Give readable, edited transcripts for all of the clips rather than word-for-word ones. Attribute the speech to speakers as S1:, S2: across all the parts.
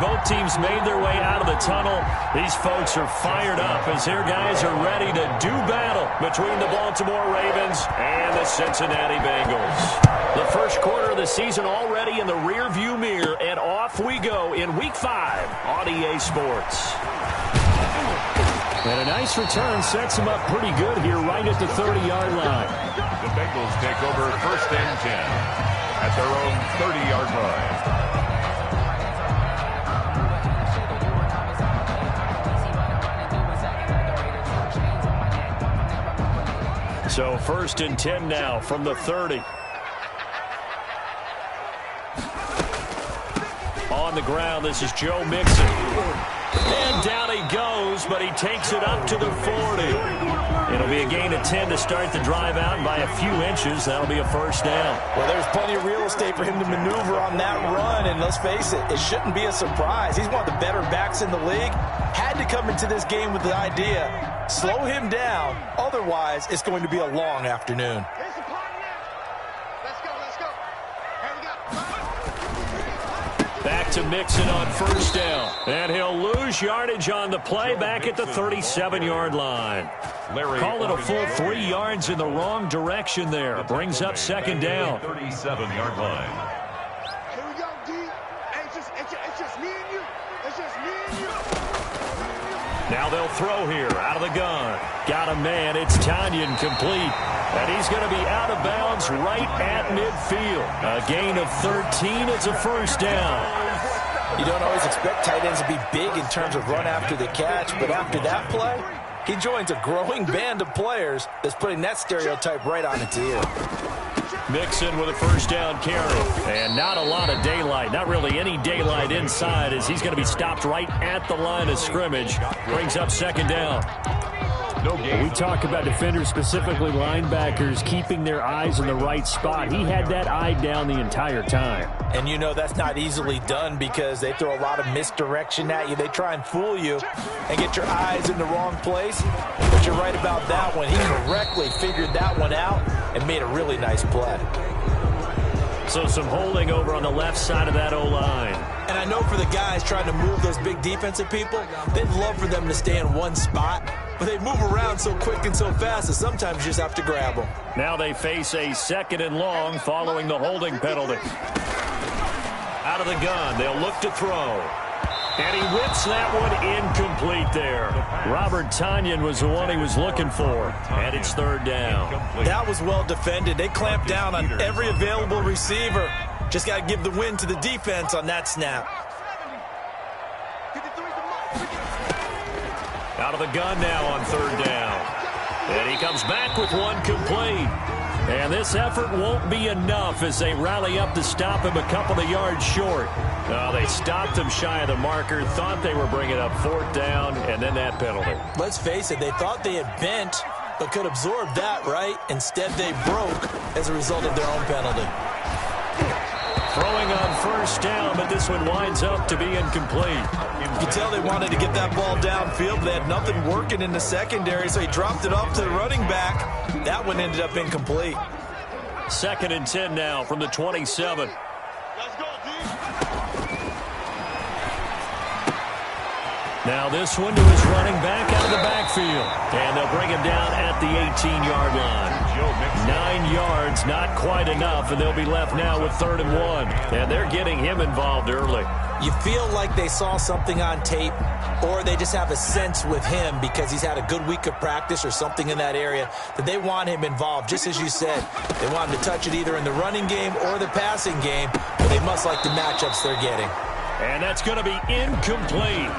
S1: both teams made their way out of the tunnel. These folks are fired up as their guys are ready to do battle between the Baltimore Ravens and the Cincinnati Bengals. The first quarter of the season already in the rearview mirror, and off we go in Week 5 on EA Sports. And a nice return sets them up pretty good here right at the 30-yard line.
S2: The Bengals take over 1st and 10 at their own 30-yard line.
S1: So 1st and 10 now from the 30. On the ground, this is Joe Mixon. And down he goes, but he takes it up to the 40. It'll be a gain of 10 to start the drive out, and by a few inches, that'll be a 1st down.
S3: Well, there's plenty of real estate for him to maneuver on that run, and let's face it, it shouldn't be a surprise. He's one of the better backs in the league. Had to come into this game with the idea, slow him down, otherwise it's going to be a long afternoon.
S1: Back to Mixon on 1st down. And he'll lose yardage on the play back at the 37-yard line. Call it a full 3 yards in the wrong direction there. Brings up 2nd down.
S2: 37-yard line.
S4: Here we go, D. Hey, it's just me and you. It's just me and you.
S1: Now they'll throw here out of the gun. Got a man. It's Tanyan complete. And he's going to be out of bounds right at midfield. A gain of 13. It's a 1st down.
S3: You don't always expect tight ends to be big in terms of run after the catch, but after that play, he joins a growing band of players that's putting that stereotype right on its ear.
S1: Mixon with a 1st down carry. And not a lot of daylight. Not really any daylight inside as he's going to be stopped right at the line of scrimmage. Brings up 2nd down.
S2: No game.
S1: We talk about defenders, specifically linebackers, keeping their eyes in the right spot. He had that eye down the entire time.
S3: And you know that's not easily done because they throw a lot of misdirection at you. They try and fool you and get your eyes in the wrong place. But you're right about that one. He correctly figured that one out and made a really nice play.
S1: So some holding over on the left side of that O-line.
S3: And I know for the guys trying to move those big defensive people, they'd love for them to stay in one spot. But they move around so quick and so fast that sometimes you just have to grab them.
S1: Now they face a 2nd and long following the holding penalty. Out of the gun, they'll look to throw. And he whips that one incomplete there. Robert Tanyan was the one he was looking for. And it's 3rd down.
S3: That was well defended. They clamped down on every available receiver. Just got to give the win to the defense on that snap.
S1: Out of the gun now on 3rd down. And he comes back with one complete. And this effort won't be enough as they rally up to stop him a couple of yards short. No, they stopped him shy of the marker, thought they were bringing up 4th down, and then that penalty.
S3: Let's face it, they thought they had bent, but could absorb that, right? Instead, they broke as a result of their own penalty.
S1: Throwing on 1st down, but this one winds up to be incomplete.
S3: You could tell they wanted to get that ball downfield, but they had nothing working in the secondary, so he dropped it off to the running back. That one ended up incomplete.
S1: 2nd and 10 now from the 27. Now this one to his running back out of the backfield. And they'll bring him down at the 18-yard line. 9 yards, not quite enough, and they'll be left now with 3rd and 1. And they're getting him involved early.
S3: You feel like they saw something on tape, or they just have a sense with him because he's had a good week of practice or something in that area that they want him involved, just as you said. They want him to touch it either in the running game or the passing game, but they must like the matchups they're getting.
S1: And that's going to be incomplete.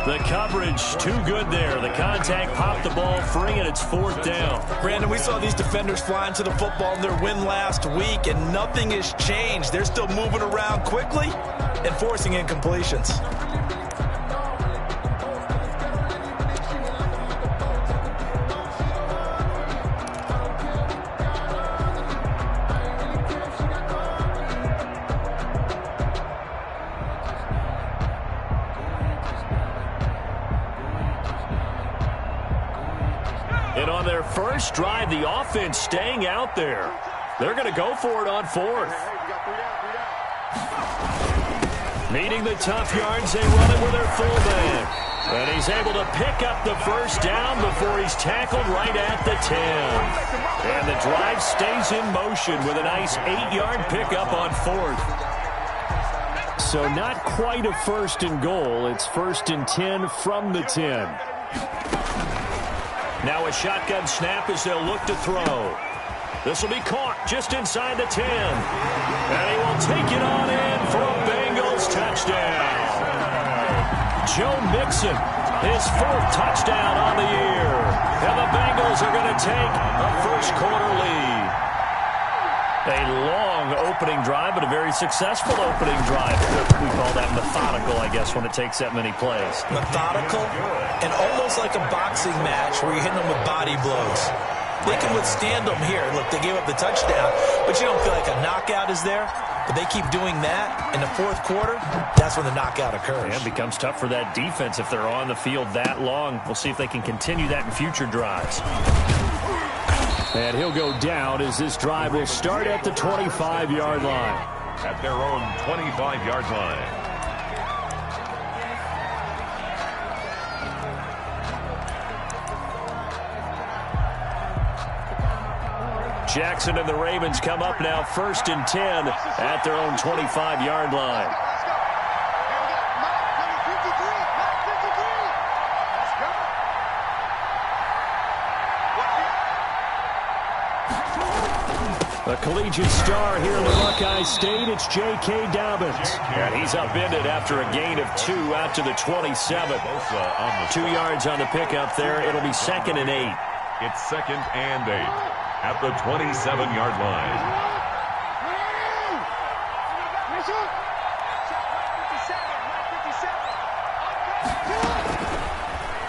S1: The coverage too good there. The contact popped the ball free, and it's 4th down.
S3: Brandon, we saw these defenders flying to the football in their win last week, and nothing has changed. They're still moving around quickly and forcing incompletions.
S1: And on their first drive, the offense staying out there. They're going to go for it on 4th. Needing the tough yards, they run it with their fullback. And he's able to pick up the first down before he's tackled right at the 10. And the drive stays in motion with a nice 8-yard pickup on 4th.
S5: So not quite a 1st and goal. It's 1st and 10 from the 10.
S1: Now a shotgun snap as they'll look to throw. This will be caught just inside the 10. And he will take it on in for a Bengals touchdown. Joe Mixon, his 4th touchdown on the year. And the Bengals are going to take a first-quarter lead. A long opening drive, but a very successful opening drive. We call that methodical, I guess, when it takes that many plays.
S3: Methodical and almost like a boxing match where you're hitting them with body blows. They can withstand them here. Look, they gave up the touchdown, but you don't feel like a knockout is there. But they keep doing that in the 4th quarter, that's when the knockout occurs.
S1: Yeah, it becomes tough for that defense if they're on the field that long. We'll see if they can continue that in future drives.
S5: And he'll go down as this drive will start at the 25-yard line.
S2: At their own 25-yard line.
S1: Jackson and the Ravens come up now 1st and 10 at their own 25-yard line.
S5: A collegiate star here in the Buckeye State, it's J.K. Dobbins.
S1: And he's upended after a gain of 2 out to the 27. 2 yards on the pickup there. It'll be 2nd and 8.
S2: It's 2nd and 8 at the 27-yard line.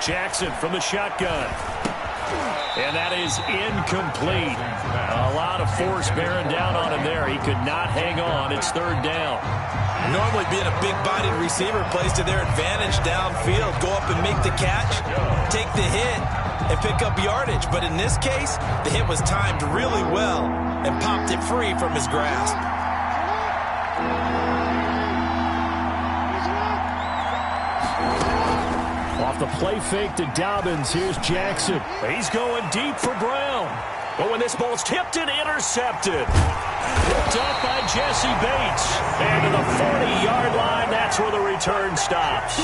S1: Jackson from the shotgun. And that is incomplete. A lot of force bearing down on him there. He could not hang on. It's 3rd down.
S3: Normally being a big-bodied receiver plays to their advantage downfield. Go up and make the catch, take the hit, and pick up yardage. But in this case, the hit was timed really well and popped it free from his grasp.
S5: Off the play fake to Dobbins, here's Jackson.
S1: He's going deep for Brown. But when this ball's tipped and intercepted. Picked up by Jesse Bates. And to the 40-yard line, that's where the return stops.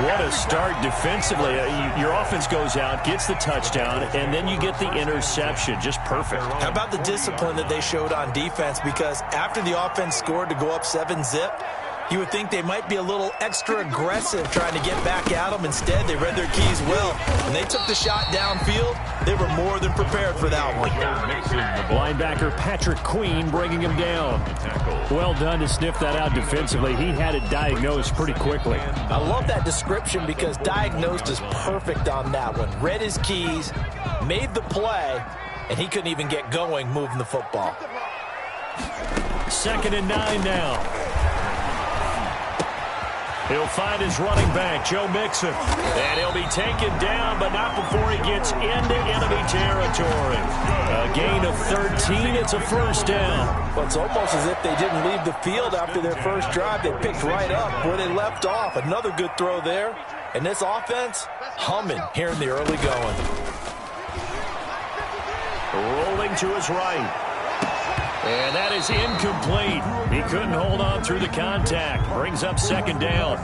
S1: What a start defensively. Your offense goes out, gets the touchdown, and then you get the interception. Just perfect.
S3: How about the discipline that they showed on defense? Because after the offense scored to go up 7-zip, you would think they might be a little extra aggressive trying to get back at them. Instead, they read their keys well. When they took the shot downfield, they were more than prepared for that one.
S5: Linebacker Patrick Queen bringing him down. Well done to sniff that out defensively. He had it diagnosed pretty quickly.
S3: I love that description because diagnosed is perfect on that one. Read his keys, made the play, and he couldn't even get going moving the football.
S1: 2nd and 9 now. He'll find his running back, Joe Mixon. And he'll be taken down, but not before he gets into enemy territory. A gain of 13. It's a 1st down.
S3: Well, it's almost as if they didn't leave the field after their first drive. They picked right up where they left off. Another good throw there. And this offense, humming here in the early going.
S1: Rolling to his right. And that is incomplete. He couldn't hold on through the contact. Brings up 2nd down.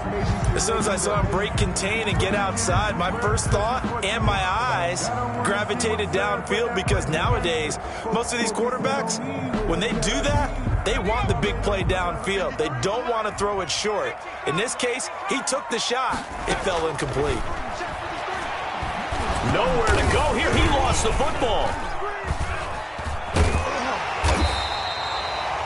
S3: As soon as I saw him break contain and get outside, my first thought and my eyes gravitated downfield because nowadays, most of these quarterbacks, when they do that, they want the big play downfield. They don't want to throw it short. In this case, he took the shot. It fell incomplete.
S1: Nowhere to go here. He lost the football.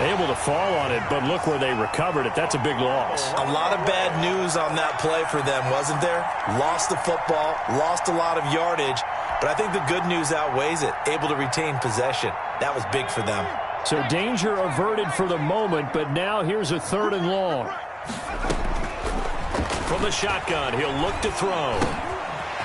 S1: Able to fall on it, but look where they recovered it. That's a big loss.
S3: A lot of bad news on that play for them, wasn't there? Lost the football, lost a lot of yardage, but I think the good news outweighs it. Able to retain possession. That was big for them.
S5: So danger averted for the moment, but now here's a 3rd and long.
S1: From the shotgun, he'll look to throw.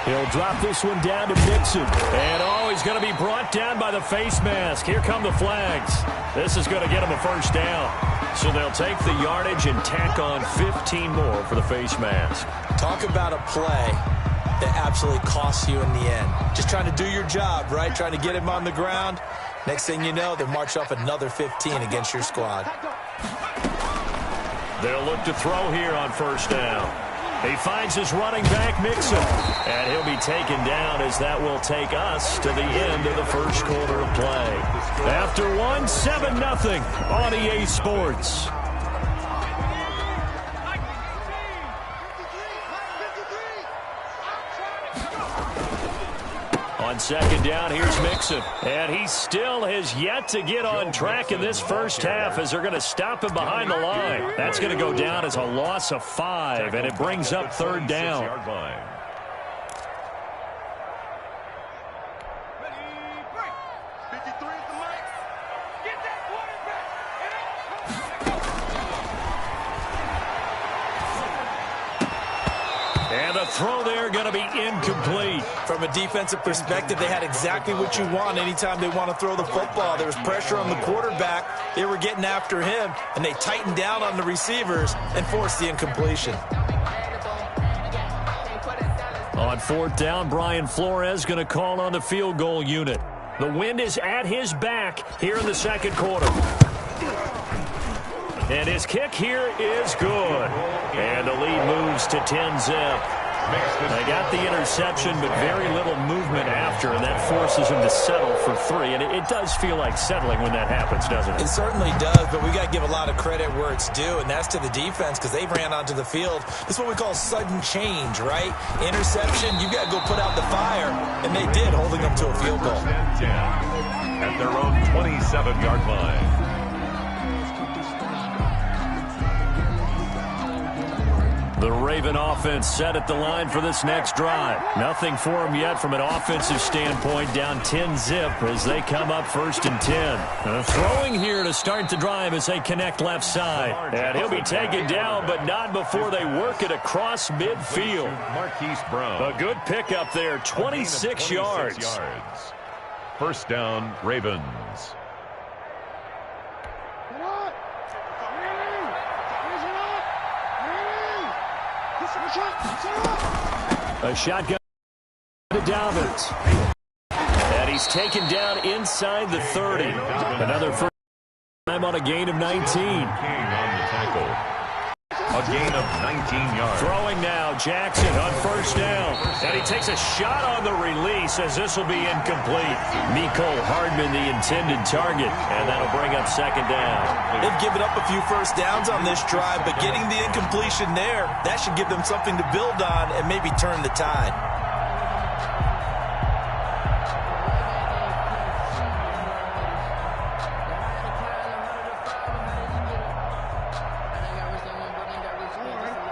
S5: He'll drop this one down to Mixon.
S1: And he's going to be brought down by the face mask. Here come the flags. This is going to get him a 1st down. So they'll take the yardage and tack on 15 more for the face mask.
S3: Talk about a play that absolutely costs you in the end. Just trying to do your job, right? Trying to get him on the ground. Next thing you know, they march off another 15 against your squad.
S1: They'll look to throw here on first down. He finds his running back, Mixon, and he'll be taken down as that will take us to the end of the first quarter of play. After one, 7-0 on EA Sports. On second down, here's Mixon. And he still has yet to get on track in this first half as they're going to stop him behind the line. That's going to go down as a loss of 5, and it brings up third down. And the throw there going to be incomplete.
S3: From a defensive perspective, they had exactly what you want anytime they want to throw the football. There was pressure on the quarterback. They were getting after him, and they tightened down on the receivers and forced the incompletion.
S1: On fourth down, Brian Flores going to call on the field goal unit. The wind is at his back here in the second quarter. And his kick here is good. And the lead moves to 10-zip. They got the interception, but very little movement after, and that forces him to settle for 3. And it does feel like settling when that happens, doesn't it?
S3: It certainly does, but we got to give a lot of credit where it's due, and that's to the defense because they ran onto the field. This is what we call sudden change, right? Interception, you got to go put out the fire, and they did, holding them to a field goal.
S2: At their own 27-yard line.
S1: The Raven offense set at the line for this next drive. Nothing for them yet from an offensive standpoint, down 10-zip as they come up first and 10. Throwing here to start the drive as they connect left side. And he'll be taken down, but not before they work it across midfield.
S2: Marquise Brown.
S1: A good pickup there, 26 yards.
S2: First down, Ravens.
S1: A shotgun to Dobbins. And he's taken down inside the 30. Another first time on a gain of 19.
S2: King on the tackle. A gain of 19 yards.
S1: Throwing now, Jackson on first down. And he takes a shot on the release as this will be incomplete. Mecole Hardman, the intended target. And that'll bring up second down.
S3: They've given up a few first downs on this drive, but getting the incompletion there, that should give them something to build on and maybe turn the tide.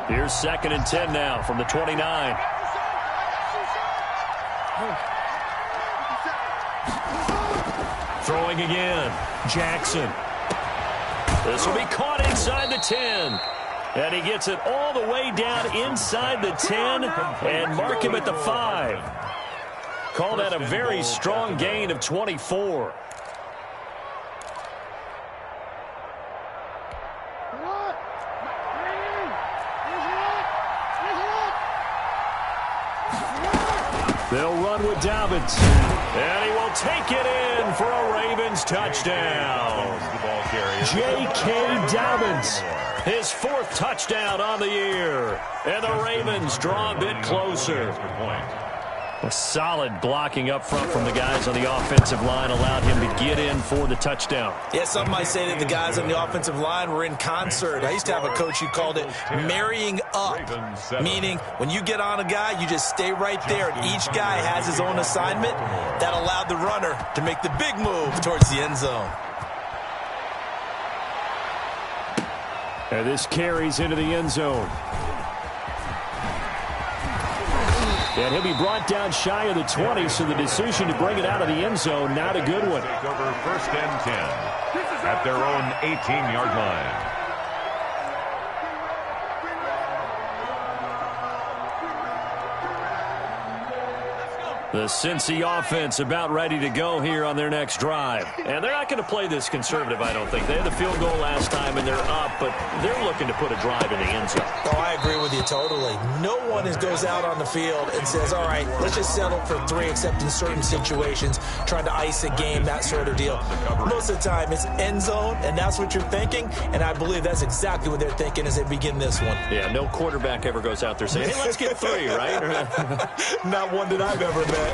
S1: Here's second and 10 now from the 29. Throwing again. Jackson. This will be caught inside the 10. And he gets it all the way down inside the 10 and mark him at the 5. Call that a very strong gain of 24. They'll run with Dobbins. And he will take it in for a Ravens touchdown. J.K. Dobbins, his 4th touchdown on the year. And the Ravens draw a bit closer. A solid blocking up front from the guys on the offensive line allowed him to get in for the touchdown.
S3: Yeah, some might say that the guys on the offensive line were in concert. I used to have a coach who called it marrying up, meaning when you get on a guy, you just stay right there, and each guy has his own assignment. That allowed the runner to make the big move towards the end zone.
S1: And this carries into the end zone. And he'll be brought down shy of the 20, so the decision to bring it out of the end zone, not a good one.
S2: Take over first and 10 at their own 18-yard line.
S1: The Cincy offense about ready to go here on their next drive. And they're not going to play this conservative, I don't think. They had the field goal last time, and they're up, but they're looking to put a drive in the end zone.
S3: Oh, I agree with you totally. No one goes out on the field and says, all right, let's just settle for 3, except in certain situations, trying to ice a game, that sort of deal. Most of the time, it's end zone, and that's what you're thinking, and I believe that's exactly what they're thinking as they begin this one.
S1: Yeah, no quarterback ever goes out there saying, hey, let's get 3, right?
S3: Not one that I've ever met.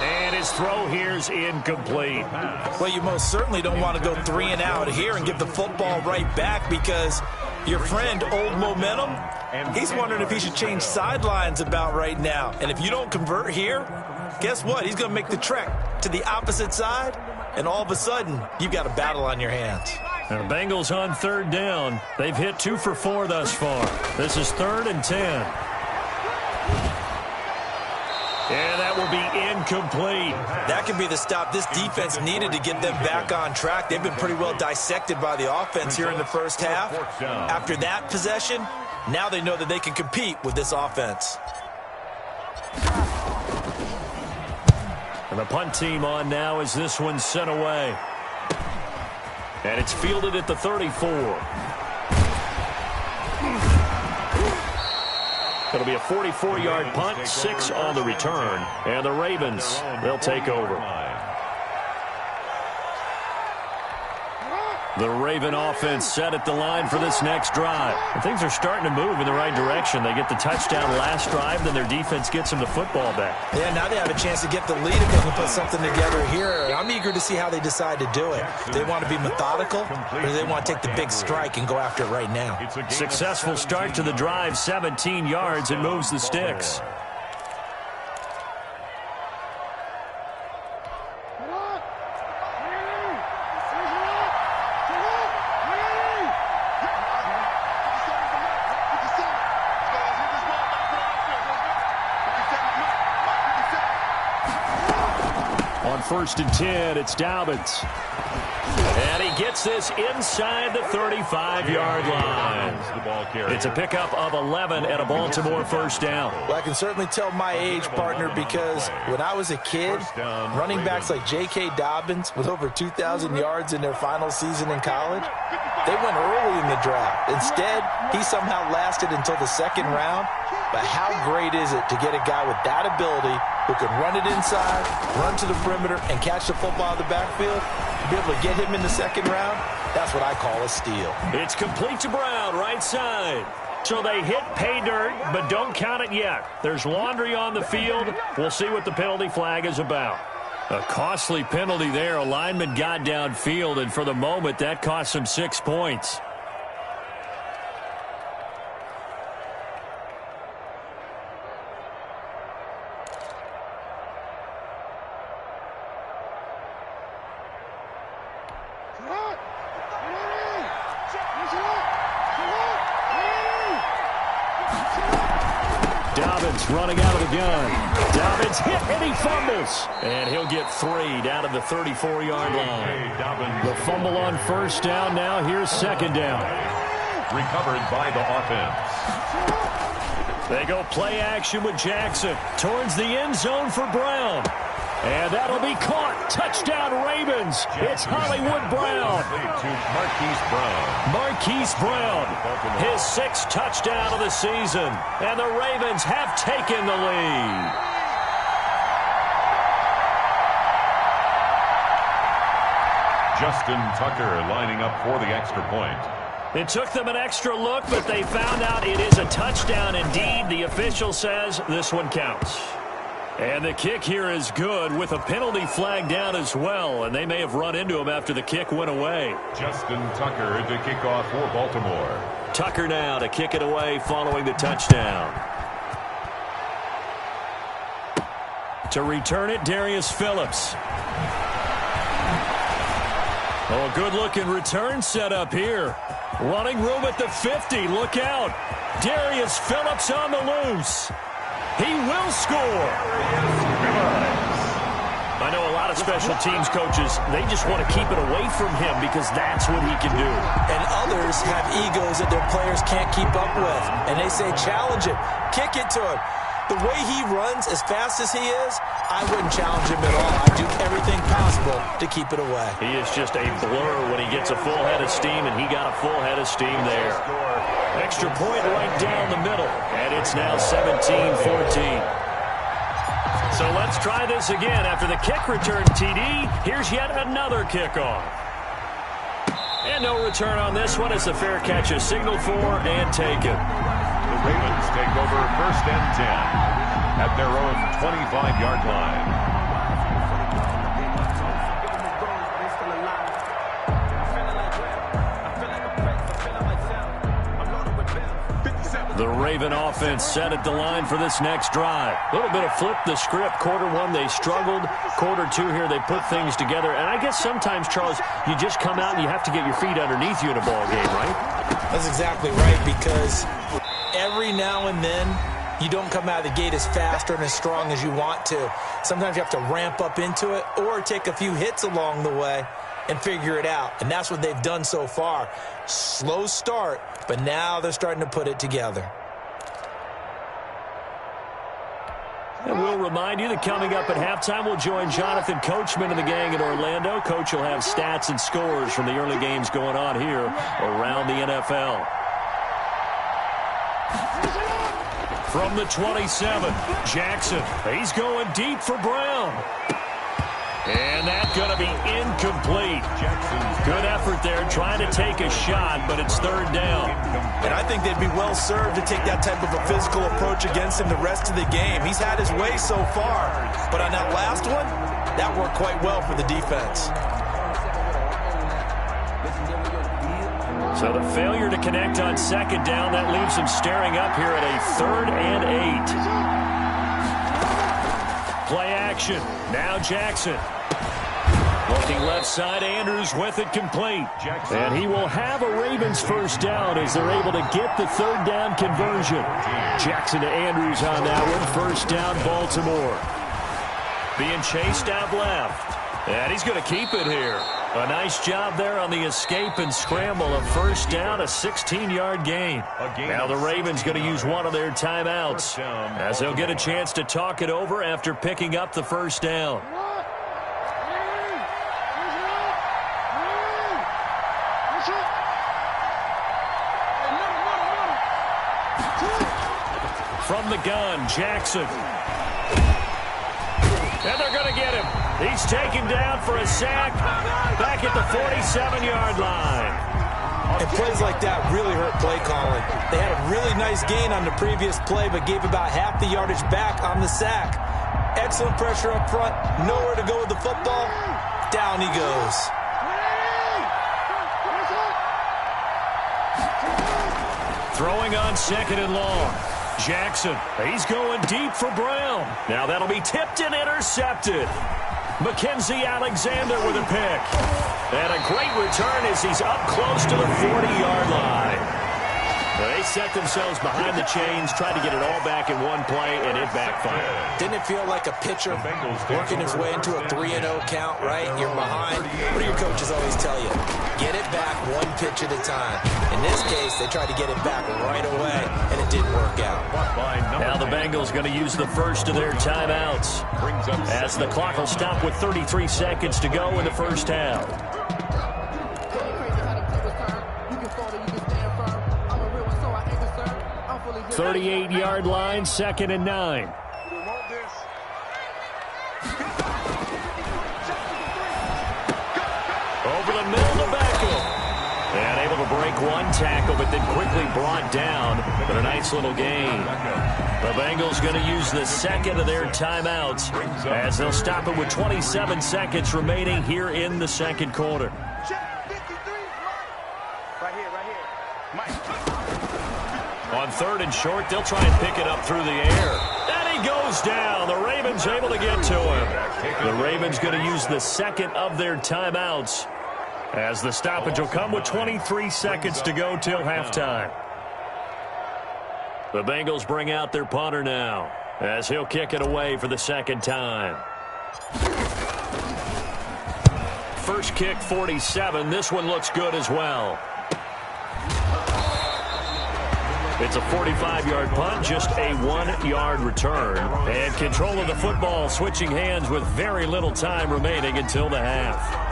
S5: And his throw here's incomplete.
S3: Well, you most certainly don't want to go 3 and out here and give the football right back, because your friend, Old Momentum, he's wondering if he should change sidelines about right now. And if you don't convert here, guess what? He's going to make the trek to the opposite side, and all of a sudden, you've got a battle on your hands.
S1: And the Bengals on 3rd down. They've hit 2 for 4 thus far. This is 3rd and 10. And that will be incomplete.
S3: That could be the stop this defense needed to get them back on track. They've been pretty well dissected by the offense here in the first half. After that possession, now they know that they can compete with this offense.
S1: And the punt team on now as this one's sent away. And it's fielded at the 34. It'll be a 44-yard punt, 6 on the return. And the Ravens, they'll take over. The Raven offense set at the line for this next drive. And things are starting to move in the right direction. They get the touchdown last drive, then their defense gets them the football back.
S3: Yeah, now they have a chance to get the lead if they can put something together here. I'm eager to see how they decide to do it. Do they want to be methodical, or do they want to take the big strike and go after it right now?
S1: Successful start to the drive, 17 yards, and moves the sticks. On 1st and 10, it's Dobbins. And he gets this inside the 35-yard line. It's a pickup of 11 at a Baltimore 1st down.
S3: Well, I can certainly tell my age, partner, because when I was a kid, running backs like J.K. Dobbins with over 2,000 yards in their final season in college, they went early in the draft. Instead, he somehow lasted until the 2nd round. But how great is it to get a guy with that ability who can run it inside, run to the perimeter, and catch the football out of the backfield? Be able to get him in the 2nd round, that's what I call a steal.
S1: It's complete to Brown, right side. So they hit pay dirt, but don't count it yet. There's laundry on the field. We'll see what the penalty flag is about. A costly penalty there. A lineman got downfield, and for the moment, that cost him 6 points. Dobbins running out of the gun. Dobbins hit and he fumbles. And he'll get 3 down to the 34-yard line. The fumble on 1st down now. Here's 2nd down.
S2: Recovered by the offense.
S1: They go play action with Jackson. Towards the end zone for Brown. And that'll be caught. Touchdown Ravens. It's Hollywood Brown.
S2: Marquise Brown.
S1: Marquise Brown. His 6th touchdown of the season. And the Ravens have taken the lead.
S2: Justin Tucker lining up for the extra point.
S1: It took them an extra look, but they found out it is a touchdown indeed. The official says this one counts. And the kick here is good with a penalty flag down as well. And they may have run into him after the kick went away.
S2: Justin Tucker to kick off for Baltimore.
S1: Tucker now to kick it away following the touchdown. To return it, Darius Phillips. Oh, a good-looking return set up here. Running room at the 50. Look out. Darius Phillips on the loose. He will score. A I know a lot of special teams coaches, they just want to keep it away from him because that's what he can do.
S3: And others have egos that their players can't keep up with. And they say, challenge him, kick it to him. The way he runs, as fast as he is, I wouldn't challenge him at all. I'd do everything possible to keep it away.
S1: He is just a blur when he gets a full head of steam, and he got a full head of steam there. Extra point right down the middle, and it's now 17-14. So let's try this again. After the kick return TD, here's yet another kickoff. And no return on this one as the fair catch is signaled for and taken.
S2: The Ravens take over 1st and 10 at their own 25-yard line.
S1: The Raven offense set at the line for this next drive. A little bit of flip the script. Quarter one, they struggled. Quarter two here, they put things together. And I guess sometimes, Charles, you just come out and you have to get your feet underneath you in a ball game, right?
S3: That's exactly right, because every now and then you don't come out of the gate as fast or as strong as you want to. Sometimes you have to ramp up into it or take a few hits along the way and figure it out. And that's what they've done so far. Slow start, but now they're starting to put it together.
S1: And we'll remind you that coming up at halftime, we'll join Jonathan Coachman and the gang in Orlando. Coach will have stats and scores from the early games going on here around the NFL. From the 27, Jackson. He's going deep for Brown. And that's going to be incomplete. Good effort there trying to take a shot, but it's 3rd down.
S3: And I think they'd be well served to take that type of a physical approach against him the rest of the game. He's had his way so far, but on that last one, that worked quite well for the defense.
S1: So the failure to connect on 2nd down, that leaves him staring up here at a 3rd and 8. Play action. Now Jackson. Looking left side, Andrews with it complete. And he will have a Ravens 1st down as they're able to get the 3rd down conversion. Jackson to Andrews on that one. 1st down, Baltimore. Being chased out left. And he's going to keep it here. A nice job there on the escape and scramble. A 1st down, a 16-yard gain. Now the Ravens going to use one of their timeouts as they'll get a chance to talk it over after picking up the 1st down. From the gun, Jackson. And they're going to get him. He's taken down for a sack back at the 47-yard line.
S3: And plays like that really hurt play calling. They had a really nice gain on the previous play, but gave about half the yardage back on the sack. Excellent pressure up front. Nowhere to go with the football. Down he goes.
S1: Throwing on 2nd and long. Jackson, he's going deep for Brown. Now that'll be tipped and intercepted. Mackenzie Alexander with a pick. And a great return as he's up close to the 40-yard line. They set themselves behind the chains, tried to get it all back in one play, and it backfired.
S3: Didn't it feel like a pitcher working his way into a 3-0 count, right? You're behind. What do your coaches always tell you? Get it back one pitch at a time. In this case, they tried to get it back right away, and it didn't work out.
S1: Now the Bengals going to use the first of their timeouts as the clock will stop with 33 seconds to go in the 1st half. 38-yard line, 2nd and 9. Over the middle to Beckham. And able to break one tackle, but then quickly brought down. But a nice little gain. The Bengals going to use the 2nd of their timeouts as they'll stop it with 27 seconds remaining here in the 2nd quarter. On 3rd and short, they'll try and pick it up through the air. And he goes down. The Ravens able to get to him. The Ravens going to use the 2nd of their timeouts as the stoppage will come with 23 seconds to go till halftime. The Bengals bring out their punter now as he'll kick it away for the 2nd time. first kick 47. This one looks good as well. It's a 45-yard punt, just a 1-yard return. And control of the football switching hands with very little time remaining until the half.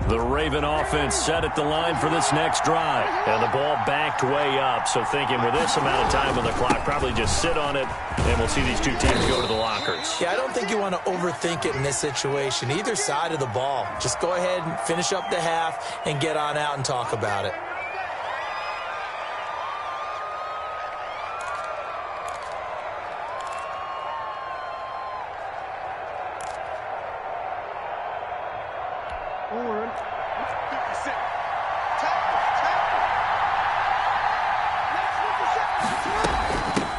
S1: The Raven offense set at the line for this next drive. And the ball backed way up. So thinking with this amount of time on the clock, probably just sit on it, and we'll see these two teams go to the lockers.
S3: Yeah, I don't think you want to overthink it in this situation. Either side of the ball. Just go ahead and finish up the half and get on out and talk about it.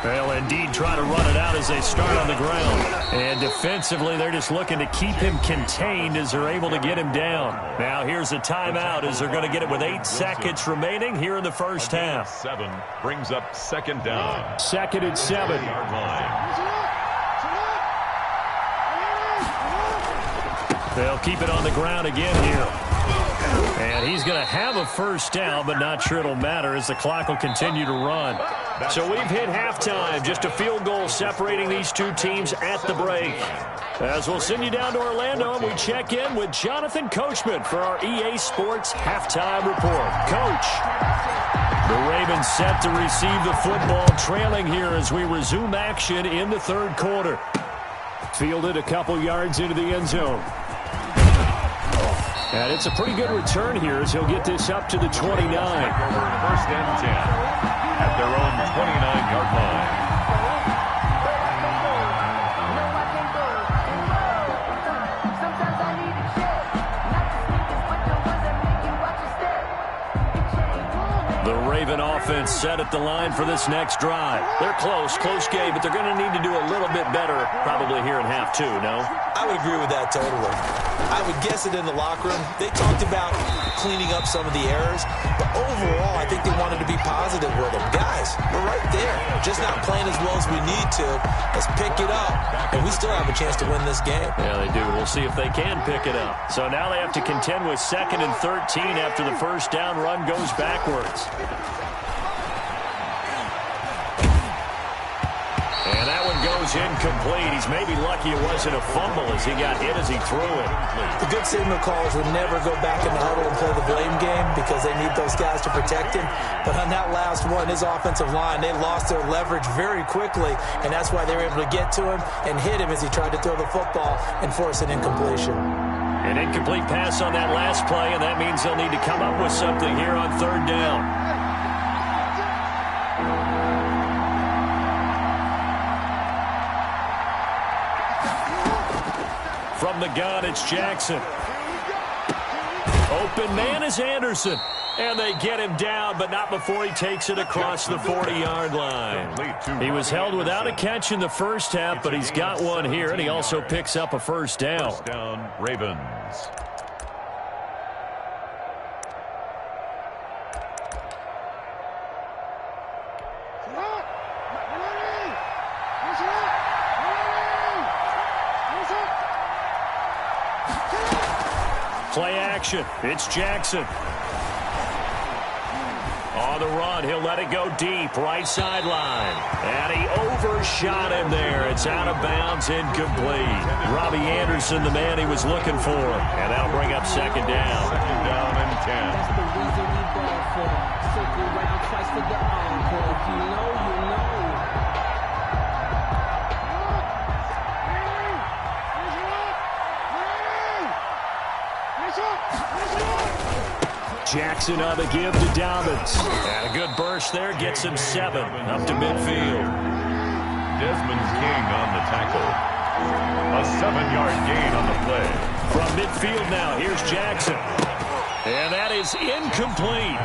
S1: They'll indeed try to run it out as they start on the ground. And defensively, they're just looking to keep him contained as they're able to get him down. Now here's a timeout as they're going to get it with 8 seconds remaining here in the first half.
S2: 7 brings up second down.
S5: 2nd and 7.
S2: Yard line.
S1: They'll keep it on the ground again here. And he's going to have a first down, but not sure it'll matter as the clock will continue to run. So we've hit halftime. Just a field goal separating these two teams at the break. As we'll send you down to Orlando, and we check in with Jonathan Coachman for our EA Sports Halftime Report. Coach. The Ravens set to receive the football, trailing here as we resume action in the third quarter.
S5: Fielded a couple yards into the end zone. And it's a pretty good return here as he'll get this up to the 29.
S2: First and 10 at their own 29-yard line.
S1: The Raven offense set at the line for this next drive. They're close game, but they're going to need to do a little bit better probably here in half 2, no?
S3: I would agree with that totally. I would guess it in the locker room. They talked about cleaning up some of the errors, but overall, I think they wanted to be positive with them. Guys, we're right there. Just not playing as well as we need to. Let's pick it up, and we still have a chance to win this game.
S1: Yeah, they do. We'll see if they can pick it up. So now they have to contend with 2nd and 13 after the first down run goes backwards. And that one goes incomplete. He's maybe lucky it wasn't a fumble as he got hit as he threw it.
S3: The good signal callers would never go back in the huddle and play the blame game because they need those guys to protect him. But on that last one, his offensive line, they lost their leverage very quickly, and that's why they were able to get to him and hit him as he tried to throw the football and force an incompletion.
S1: An incomplete pass on that last play, and that means they'll need to come up with something here on third down. From the gun, it's Jackson. Open man is Anderson. And they get him down, but not before he takes it across the 40-yard line. He was held without a catch in the first half, but he's got one here, and he also picks up a first down.
S2: First down, Ravens.
S1: Play action. It's Jackson. On the run, he'll let it go deep, right sideline. And he overshot him there. It's out of bounds, incomplete. Robbie Anderson, the man he was looking for. And that'll bring up second down.
S2: Second down and 10.
S6: That's the reason we ball for. Circle round twice for the encore. If you know, you know.
S5: Jackson on the give to Dobbins.
S1: And a good burst there gets him 7 up to midfield.
S2: Desmond King on the tackle. A 7-yard gain on the play.
S1: From midfield now, here's Jackson. And that is incomplete.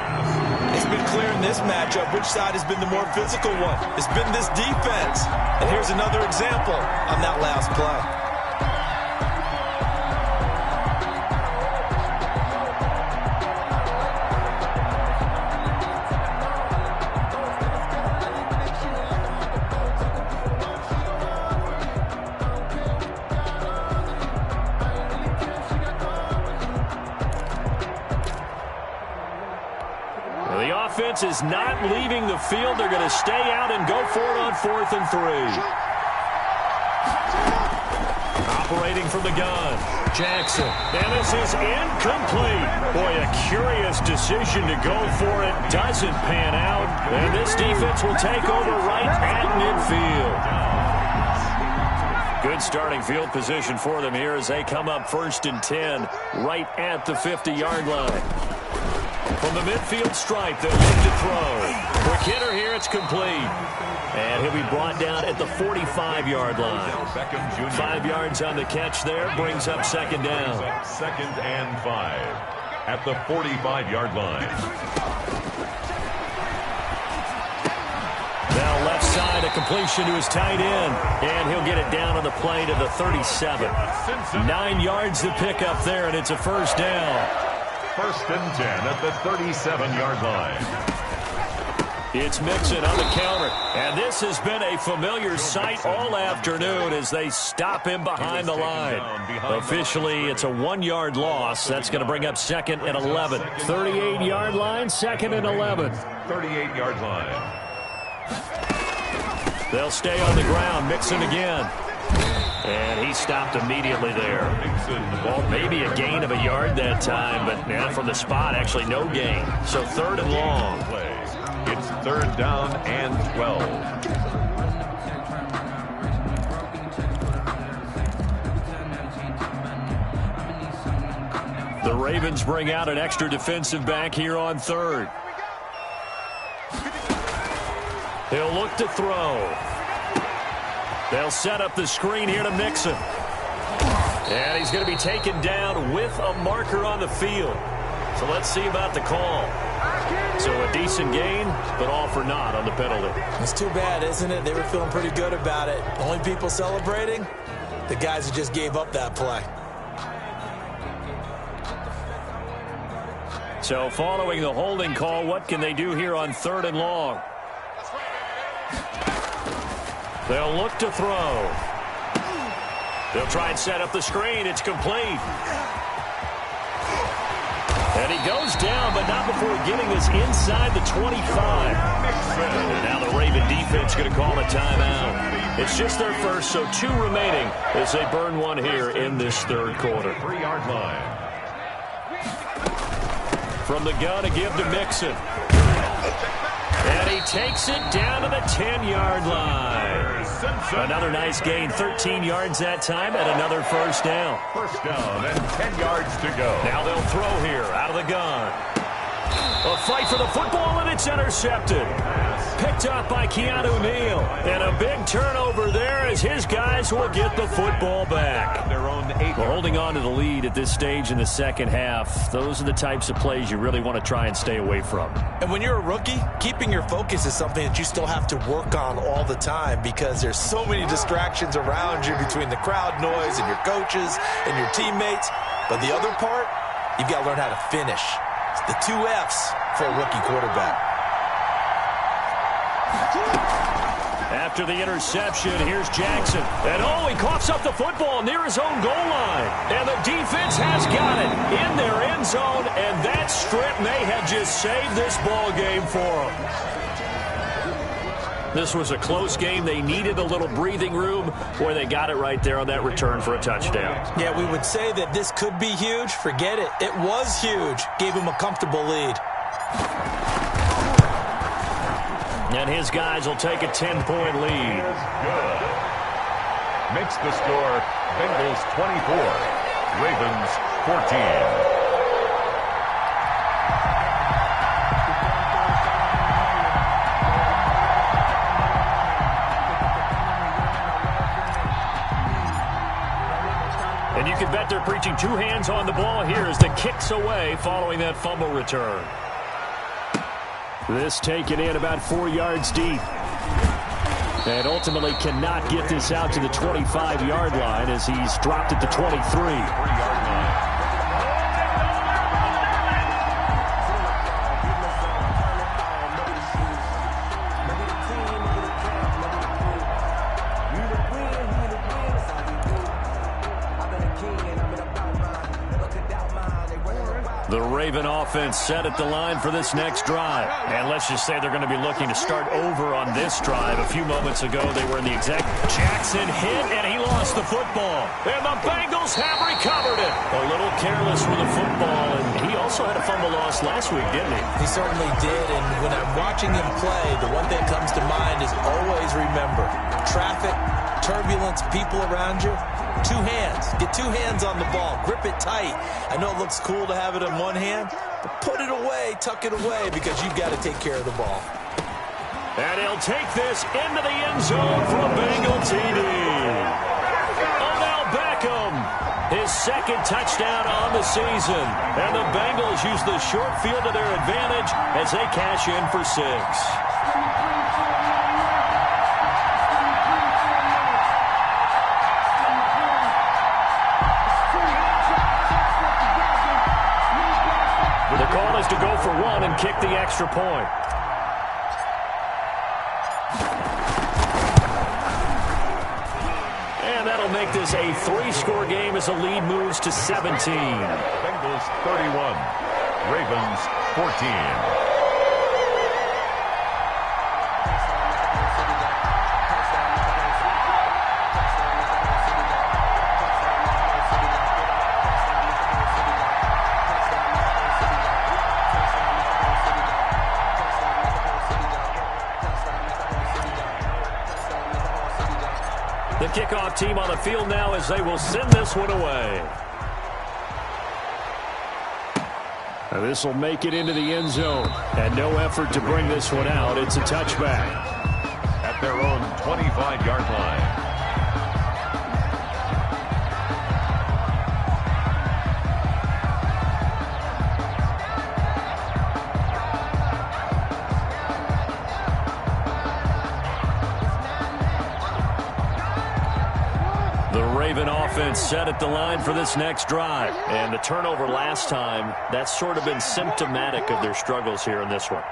S3: It's been clear in this matchup which side has been the more physical one. It's been this defense. And here's another example on that last play.
S1: defense is not leaving the field. They're going to stay out and go for it on 4th and 3. Operating from the gun, Jackson. And this is incomplete. Boy, a curious decision to go for it. Doesn't pan out. And this defense will take over right at midfield. Good starting field position for them here as they come up 1st and 10 right at the 50-yard line. From the midfield stripe, they'll look to throw. Quick hitter here, it's complete. And he'll be brought down at the 45-yard line. 5 yards on the catch there, brings up 2nd down.
S2: 2nd and 5 at the 45-yard line.
S1: Now left side, a completion to his tight end. And he'll get it down on the play to the 37. 9 yards to pick up there, and it's a 1st down.
S2: 1st and 10 at the 37-yard line.
S1: It's Mixon on the counter. And this has been a familiar sight all afternoon as they stop him behind the line. Officially, it's a 1-yard loss. That's going to bring up 2nd and 11. 38-yard line, 2nd and 11.
S2: 38-yard line.
S1: They'll stay on the ground. Mixon again. And he stopped immediately there. Well, maybe a gain of a yard that time, but now from the spot, actually no gain. So 3rd and long.
S2: It's 3rd down and 12.
S1: The Ravens bring out an extra defensive back here on 3rd. He'll look to throw. They'll set up the screen here to Mixon. And he's going to be taken down with a marker on the field. So let's see about the call. So a decent gain, but all for naught on the penalty.
S3: It's too bad, isn't it? They were feeling pretty good about it. Only people celebrating? The guys who just gave up that play.
S1: So following the holding call, what can they do here on 3rd and long? They'll look to throw. They'll try and set up the screen. It's complete. And he goes down, but not before getting this inside the 25. And now the Raven defense going to call a timeout. It's just their first, so 2 remaining as they burn one here in this 3rd quarter.
S2: 3-yard line.
S1: From the gun, a give to Mixon. And he takes it down to the 10-yard line. Another nice gain, 13 yards that time, and another 1st down.
S2: 1st down and 10 yards to go.
S1: Now they'll throw here out of the gun. A fight for the football, and it's intercepted. Picked up by Keanu Neal. And a big turnover there as his guys will get the football back.
S2: Their own 8.
S1: We're holding on to the lead at this stage in the 2nd half. Those are the types of plays you really want to try and stay away from.
S3: And when you're a rookie, keeping your focus is something that you still have to work on all the time because there's so many distractions around you between the crowd noise and your coaches and your teammates. But the other part, you've got to learn how to finish. It's the 2 F's for a rookie quarterback.
S1: After the interception, here's Jackson. And he coughs up the football near his own goal line. And the defense has got it in their end zone. And that strip may have just saved this ball game for them. This was a close game. They needed a little breathing room where they got it right there on that return for a touchdown.
S3: Yeah, we would say that this could be huge. Forget it. It was huge. Gave him a comfortable lead.
S1: And his guys will take a 10-point lead.
S2: Good. Makes the score Bengals 24, Ravens 14.
S1: And you can bet they're preaching 2 hands on the ball here as the kick's away following that fumble return. This taken in about 4 yards deep. And ultimately cannot get this out to the 25-yard line as he's dropped at the 23.
S2: 3-yard line.
S5: The Raven offense set at the line for this next drive. And let's just say they're going to be looking to start over on this drive. A few moments ago, they were in the exact... Jackson hit, and he lost the football. And the Bengals have recovered it. A little careless with the football, and he also had a fumble loss last week, didn't he?
S3: He certainly did, and when I'm watching him play, the one thing that comes to mind is always remember, traffic, turbulence, people around you, two hands. Get two hands on the ball. Grip it tight. I know it looks cool to have it in one hand, but put it away, tuck it away, because you've got to take care of the ball.
S1: And he'll take this into the end zone for a Bengal TD. Odell Beckham, his second touchdown on the season. And the Bengals use the short field to their advantage as they cash in for 6. The call is to go for 1 and kick the extra point. And that'll make this a 3-score game as the lead moves to 17.
S2: Bengals 31, Ravens 14.
S1: The kickoff team on the field now as they will send this one away.
S5: This will make it into the end zone. And no effort to bring this one out. It's a touchback.
S2: At their own 25-yard line.
S1: Raven offense set at the line for this next drive. And the turnover last time, that's sort of been symptomatic of their struggles here in this one.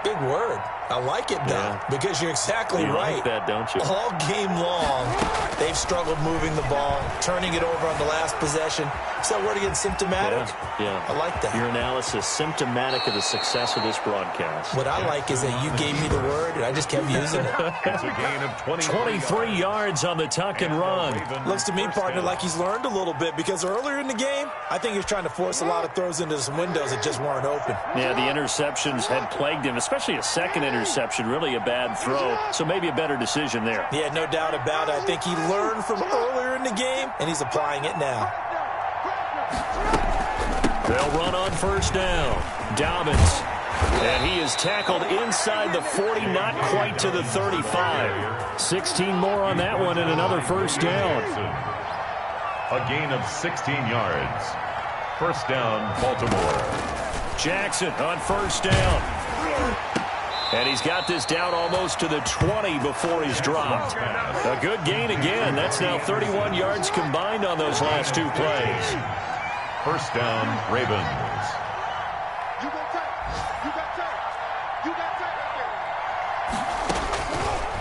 S3: Big word. I like it, though, because you're exactly right.
S1: You like that, don't you?
S3: All game long, they've struggled moving the ball, turning it over on the last possession. Is that word again, symptomatic?
S1: Yeah.
S3: I like that.
S1: Your analysis, symptomatic of the success of this broadcast.
S3: What I like is that you gave me the word, and I just kept using it.
S2: It's a gain of
S1: 23 yards on the tuck and run.
S3: Looks to me, partner, like he's learned a little bit, because earlier in the game, I think he was trying to force a lot of throws into some windows that just weren't open.
S1: Yeah, the interceptions had plagued him, especially a second interception, really a bad throw, so maybe a better decision there.
S3: Yeah, no doubt about it. I think he learned from earlier in the game, and he's applying it now.
S1: They'll run on first down. Dobbins. And he is tackled inside the 40, not quite to the 35.
S5: 16 more on that one and another first down.
S2: A gain of 16 yards. First down, Baltimore.
S1: Jackson on first down. And he's got this down almost to the 20 before he's dropped. A good gain again. That's now 31 yards combined on those last two plays.
S2: First down, Ravens.
S4: You got tight. You got tight. You got tight right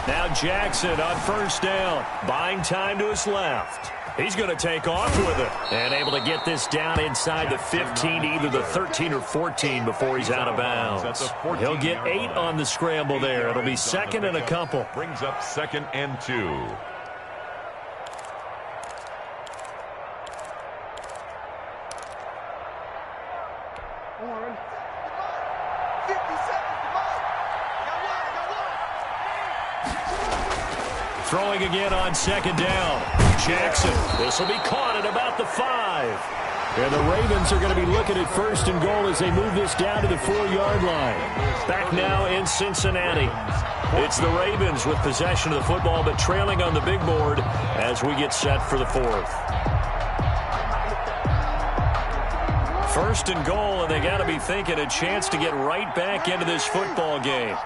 S4: there.
S1: Now Jackson on first down. Buying time to his left. He's going to take off with it. And able to get this down inside the 15, either the 13 or 14 before he's out of bounds. He'll get 8 on the scramble there. It'll be second and a couple.
S2: Brings up 2nd and 2.
S1: Throwing again on second down. Jackson. This will be caught at about the 5.
S5: And the Ravens are going to be looking at first and goal as they move this down to the 4-yard line.
S1: Back now in Cincinnati. It's the Ravens with possession of the football, but trailing on the big board as we get set for the 4th. First and goal, and they got to be thinking a chance to get right back into this football game.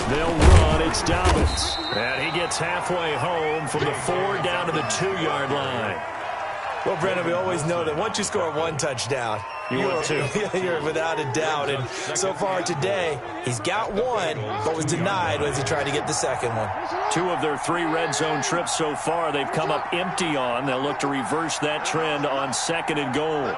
S1: They'll run. It's Dobbins. And he gets halfway home from the 4 down to the 2-yard line.
S3: Well, Brandon, we always know that once you score one touchdown, you're without a doubt. And so far today, he's got one, but was denied as he tried to get the second one.
S5: 2 of their 3 red zone trips so far, they've come up empty on. They'll look to reverse that trend on 2nd and goal.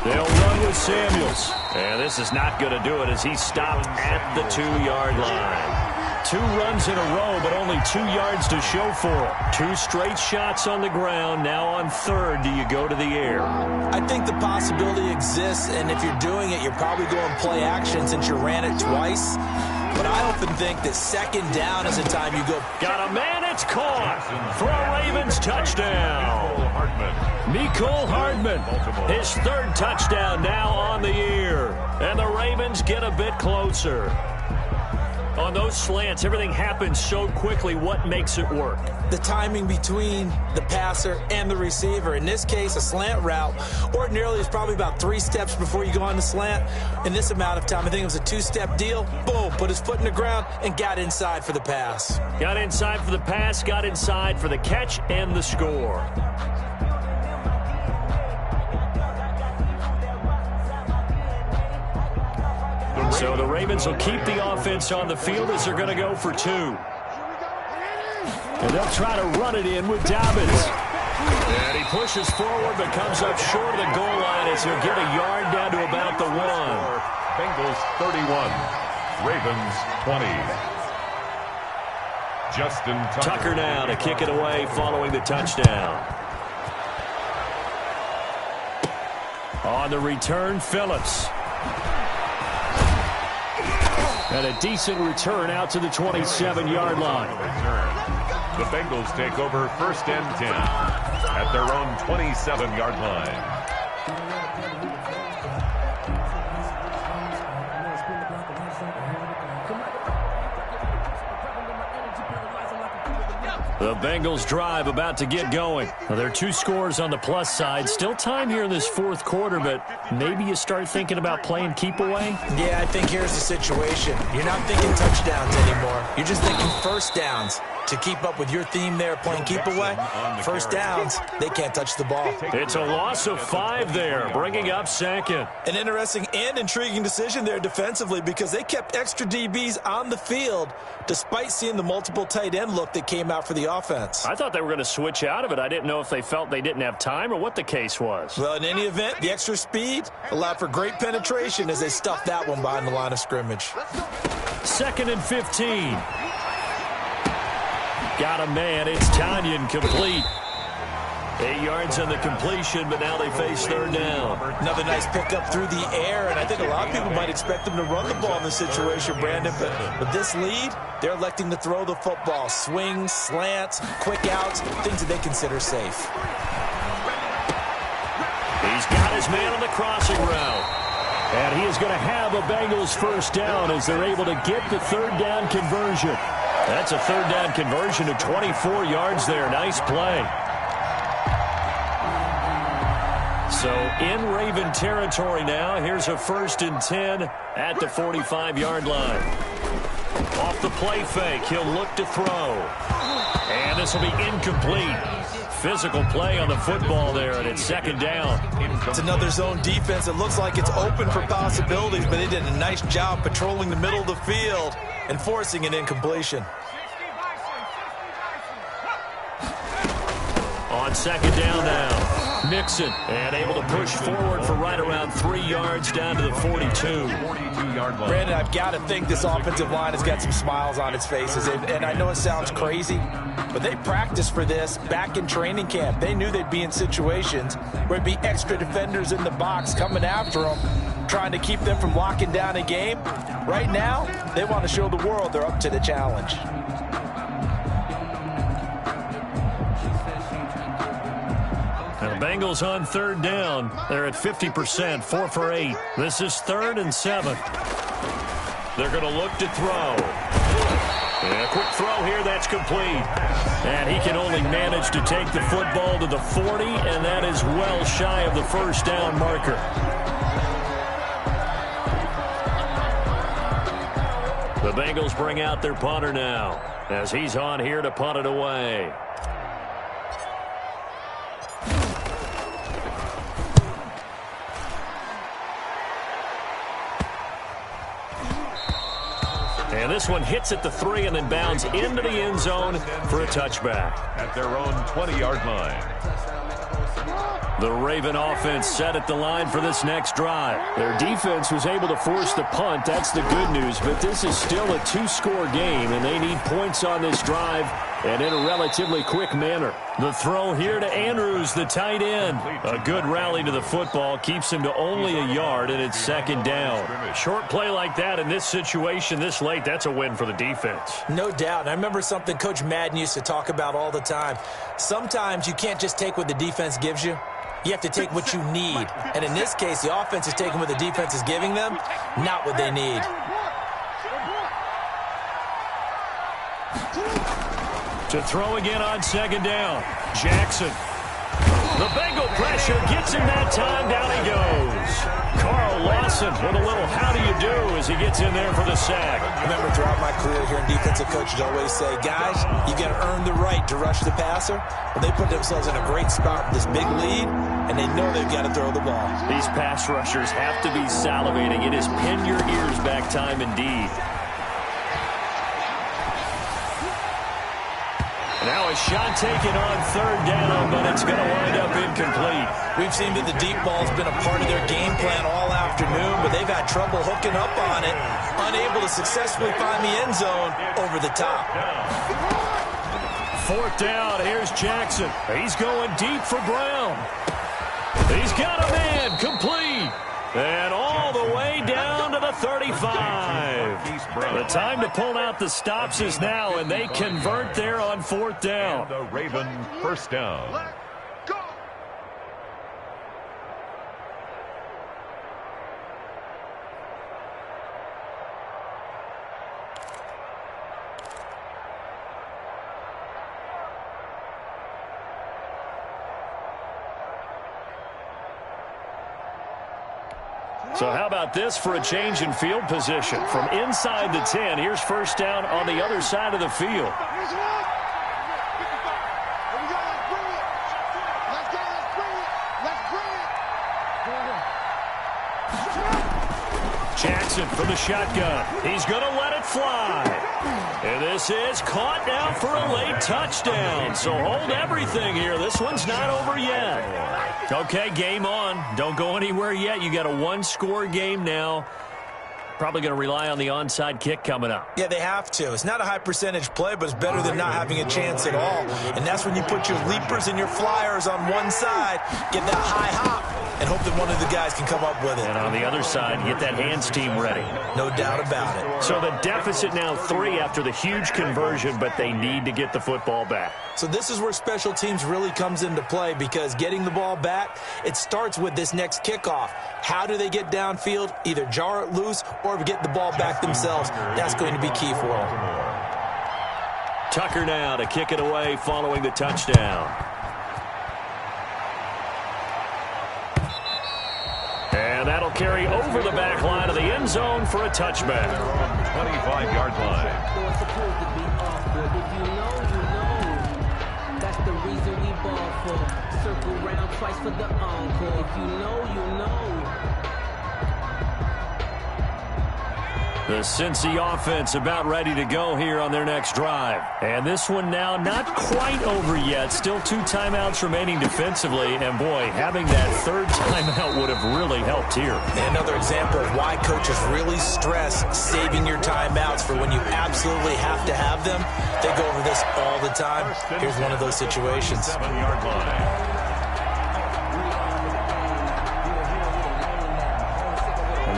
S5: They'll run with Samuels. And this is not going to do it as he's stopped at the 2-yard line. 2 runs in a row, but only 2 yards to show for it. 2 straight shots on the ground. Now on 3rd, do you go to the air?
S3: I think the possibility exists, and if you're doing it, you're probably going play action since you ran it twice. But I often think that 2nd down is the time you go.
S5: Got a man, it's caught for a Ravens touchdown. Mecole Hardman, his 3rd touchdown now on the year. And the Ravens get a bit closer. On those slants, everything happens so quickly. What makes it work?
S3: The timing between the passer and the receiver. In this case, a slant route ordinarily is probably about 3 steps before you go on the slant. In this amount of time, I think it was a 2-step deal. Boom, put his foot in the ground and got inside for the pass.
S5: Got inside for the pass, got inside for the catch and the score. So the Ravens will keep the offense on the field as they're going to go for 2. And they'll try to run it in with Dobbins. And he pushes forward but comes up short of the goal line as he'll get a yard down to about the 1.
S2: Bengals 31, Ravens 20. Justin
S5: Tucker now to kick it away following the touchdown. On the return, Phillips. And a decent return out to the 27-yard line.
S2: The Bengals take over 1st and 10 at their own 27-yard line.
S5: The Bengals drive about to get going. Now, there are 2 scores on the plus side. Still time here in this 4th quarter, but maybe you start thinking about playing keep away?
S3: Yeah, I think here's the situation. You're not thinking touchdowns anymore. You're just thinking 1st downs. To keep up with your theme there, playing keep away, 1st downs, they can't touch the ball.
S5: It's a loss of 5 there, bringing up 2nd.
S3: An interesting and intriguing decision there defensively because they kept extra DBs on the field despite seeing the multiple tight end look that came out for the offense.
S5: I thought they were going to switch out of it. I didn't know if they felt they didn't have time or what the case was.
S3: Well, in any event, the extra speed allowed for great penetration as they stuffed that one behind the line of scrimmage.
S5: 2nd and 15. Got a man. It's Tonyan complete. 8 yards on the completion, but now they face 3rd down.
S3: Another nice pickup through the air, and I think a lot of people might expect them to run the ball in this situation, Brandon. But with this lead, they're electing to throw the football. Swings, slants, quick outs, things that they consider safe.
S5: He's got his man on the crossing route. And he is going to have a Bengals 1st down as they're able to get the 3rd down conversion. That's a 3rd down conversion of 24 yards there. Nice play. So in Raven territory now. Here's a 1st and 10 at the 45-yard line. Off the play fake, he'll look to throw. And this will be incomplete. Physical play on the football there, and it's 2nd down.
S3: It's another zone defense. It looks like it's open for possibilities, but they did a nice job patrolling the middle of the field and forcing an incompletion.
S5: On 2nd down now, Mixon, and able to push forward for right around 3 yards down to the 42.
S2: 42-yard line.
S3: Brandon, I've got to think this offensive line has got some smiles on its faces. And I know it sounds crazy, but they practiced for this back in training camp. They knew they'd be in situations where it'd be extra defenders in the box coming after them, trying to keep them from locking down a game. Right now, they want to show the world they're up to the challenge.
S5: And the Bengals on 3rd down. They're at 50%, 4 for 8. This is 3rd and 7. They're going to look to throw. And a quick throw here, that's complete. And he can only manage to take the football to the 40, and that is well shy of the 1st down marker. The Bengals bring out their punter now as he's on here to punt it away. this one hits at the 3 and then bounds into the end zone for a touchback.
S2: At their own 20-yard line.
S5: The Raven offense set at the line for this next drive. Their defense was able to force the punt. That's the good news, but this is still a 2-score game, and they need points on this drive and in a relatively quick manner. The throw here to Andrews, the tight end. A good rally to the football keeps him to only a yard, and it's second down. Short play like that in this situation this late, that's a win for the defense.
S3: No doubt. I remember something Coach Madden used to talk about all the time. Sometimes you can't just take what the defense gives you. You have to take what you need. And in this case, the offense is taking what the defense is giving them, not what they need.
S5: To throw again on second down. Jackson. The Bengal pressure gets him that time. Down he goes. Carl Lawson with a little how do you do as he gets in there for the sack.
S3: I remember throughout my career here in defensive coaches always say, guys, you got to earn the right to rush the passer. Well, they put themselves in a great spot with this big lead, and they know they've got to throw the ball.
S5: These pass rushers have to be salivating. It is pin your ears back time indeed. Now a shot taken on third down, but it's going to wind up incomplete.
S3: We've seen that the deep ball's been a part of their game plan all afternoon, but they've had trouble hooking up on it, unable to successfully find the end zone over the top.
S5: Fourth down, here's Jackson. He's going deep for Brown. He's got a man, complete. And all the way down to the 35. The time to pull out the stops is now, and they convert there on fourth down.
S2: And the Raven first down.
S4: Go!
S5: So how about this for a change in field position? From inside the 10, here's first down on the other side of the field.
S4: Here's one. Here we go. Let's bring it. Let's go. Let's bring it. Let's bring it.
S5: Jackson from the shotgun. He's going to let it fly. And this is caught now for a late touchdown. So hold everything here. This one's not over yet. Okay, game on. Don't go anywhere yet. You got a one-score game now. Probably going to rely on the onside kick coming up.
S3: Yeah, they have to. It's not a high percentage play, but it's better than not having a chance at all. And that's when you put your leapers and your flyers on one side, get that high hop, and hope that one of the guys can come up with it.
S5: And on the other side, get that hands team ready.
S3: No doubt about it.
S5: So the deficit now 3 after the huge conversion, but they need to get the football back.
S3: So this is where special teams really comes into play, because getting the ball back, it starts with this next kickoff. How do they get downfield? Either jar it loose or get the ball back themselves. That's going to be key for them.
S5: Tucker now to kick it away following the touchdown. And that'll carry over the back line of the end zone for a touchback.
S2: 25-yard line.
S6: They're supposed to be off, but if you know, you know. That's the reason we ball for. Circle round twice for the encore. If you know, you know.
S5: The Cincy offense about ready to go here on their next drive. And this one now not quite over yet. Still 2 timeouts remaining defensively. And, boy, having that third timeout would have really helped here.
S3: And another example of why coaches really stress saving your timeouts for when you absolutely have to have them. They go over this all the time. Here's one of those situations.
S2: 7-yard line.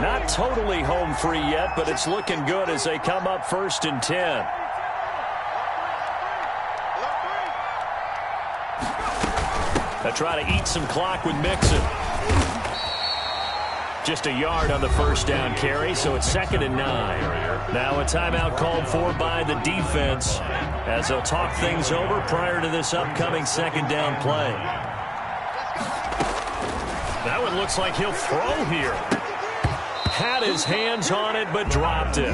S5: Not totally home free yet, but it's looking good as they come up 1st and 10. They try to eat some clock with Mixon. Just a yard on the first down carry, so it's 2nd and 9. Now a timeout called for by the defense as they'll talk things over prior to this upcoming 2nd down play. That one looks like he'll throw here. Had his hands on it, but dropped it.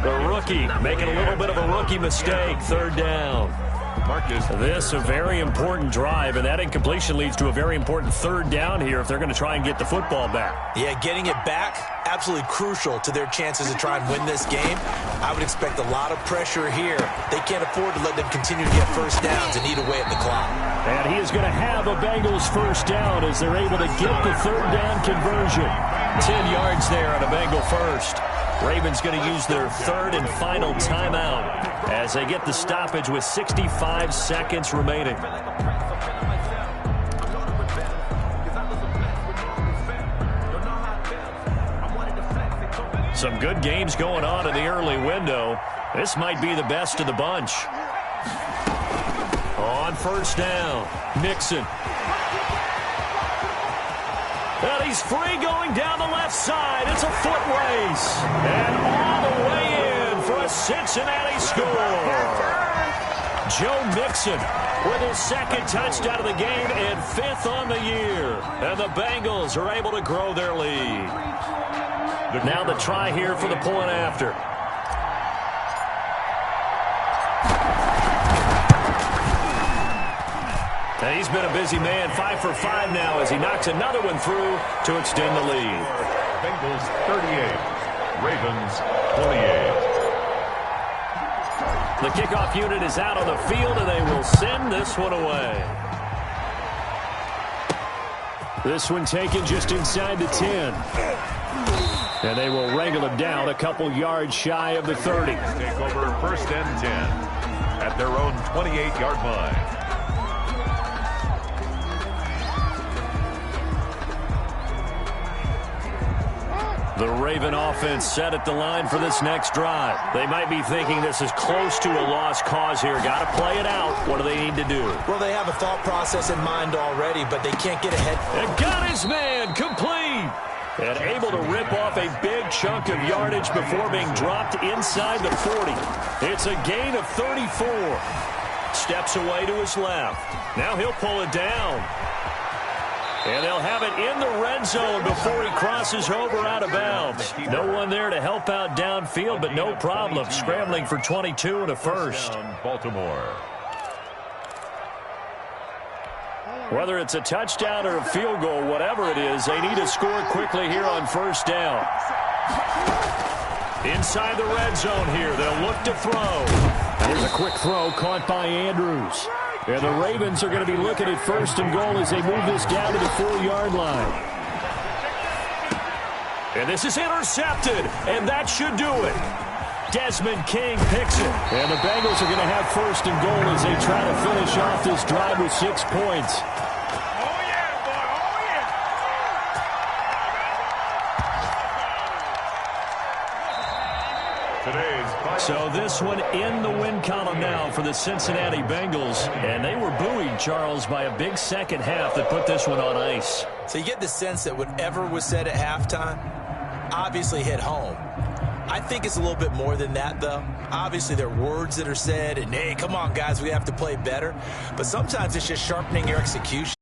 S5: The rookie making a little bit of a rookie mistake. 3rd down.
S2: Marcus.
S5: This a very important drive, and that incompletion leads to a very important third down here if they're going to try and get the football back.
S3: Yeah, getting it back, absolutely crucial to their chances to try and win this game. I would expect a lot of pressure here. They can't afford to let them continue to get first downs and eat away at the clock.
S5: And he is going to have a Bengals first down as they're able to get the third down conversion. 10 yards there on a Bengal first. Ravens going to use their third and final timeout as they get the stoppage with 65 seconds remaining. Some good games going on in the early window. This might be the best of the bunch. On first down, Mixon. And he's free going down the left side. It's a foot race. And all the way in for a Cincinnati score. Joe Mixon with his second touchdown of the game and 5th on the year. And the Bengals are able to grow their lead. Now the try here for the point after. And he's been a busy man, 5 for 5 now as he knocks another one through to extend the lead.
S2: Bengals 38, Ravens 28.
S5: The kickoff unit is out on the field, and they will send this one away. This one taken just inside the 10. And they will wrangle him down a couple yards shy of the 30.
S2: Take over first and 10 at their own 28-yard line.
S5: The Raven offense set at the line for this next drive. They might be thinking this is close to a lost cause here. Got to play it out. What do they need to do?
S3: Well, they have a thought process in mind already, but they can't get ahead.
S5: And got his man complete. And able to rip off a big chunk of yardage before being dropped inside the 40. It's a gain of 34. Steps away to his left. Now he'll pull it down. And they'll have it in the red zone before he crosses over out of bounds. No one there to help out downfield, but no problem. Scrambling for 22 and a first.
S2: Baltimore.
S5: Whether it's a touchdown or a field goal, whatever it is, they need to score quickly here on first down. Inside the red zone here, they'll look to throw. Here's a quick throw caught by Andrews. And the Ravens are going to be looking at first and goal as they move this down to the 4-yard line. And this is intercepted, and that should do it. Desmond King picks it. And the Bengals are going to have first and goal as they try to finish off this drive with 6 points. So this one in the win column now for the Cincinnati Bengals. And they were buoyed, Charles, by a big second half that put this one on ice.
S3: So you get the sense that whatever was said at halftime obviously hit home. I think it's a little bit more than that, though. Obviously, there are words that are said, and, hey, come on, guys, we have to play better. But sometimes it's just sharpening your execution.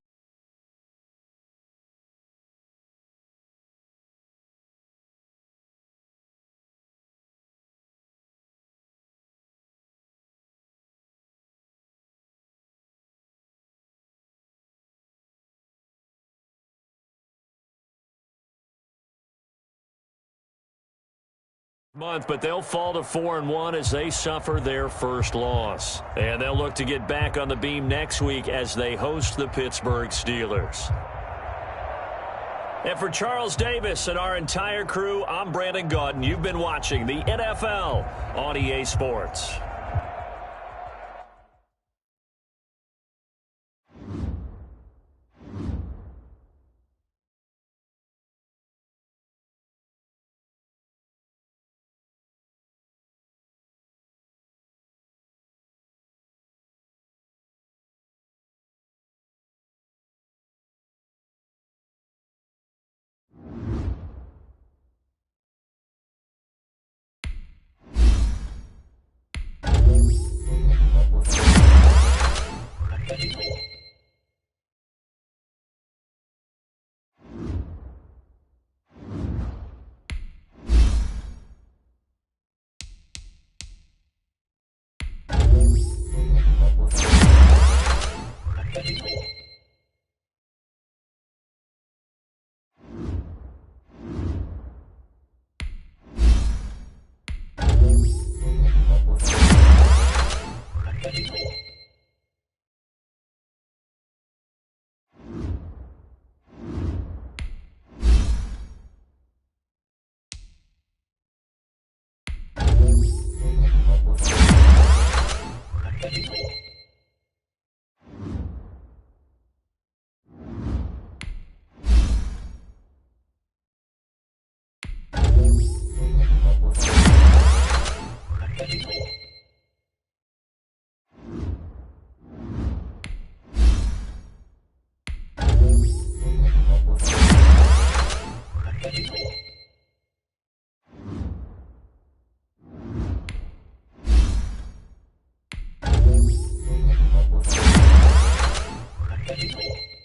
S5: But they'll fall to 4-1 as they suffer their first loss. And they'll look to get back on the beam next week as they host the Pittsburgh Steelers. And for Charles Davis and our entire crew, I'm Brandon Gaudin. You've been watching the NFL on EA Sports.
S6: Bye.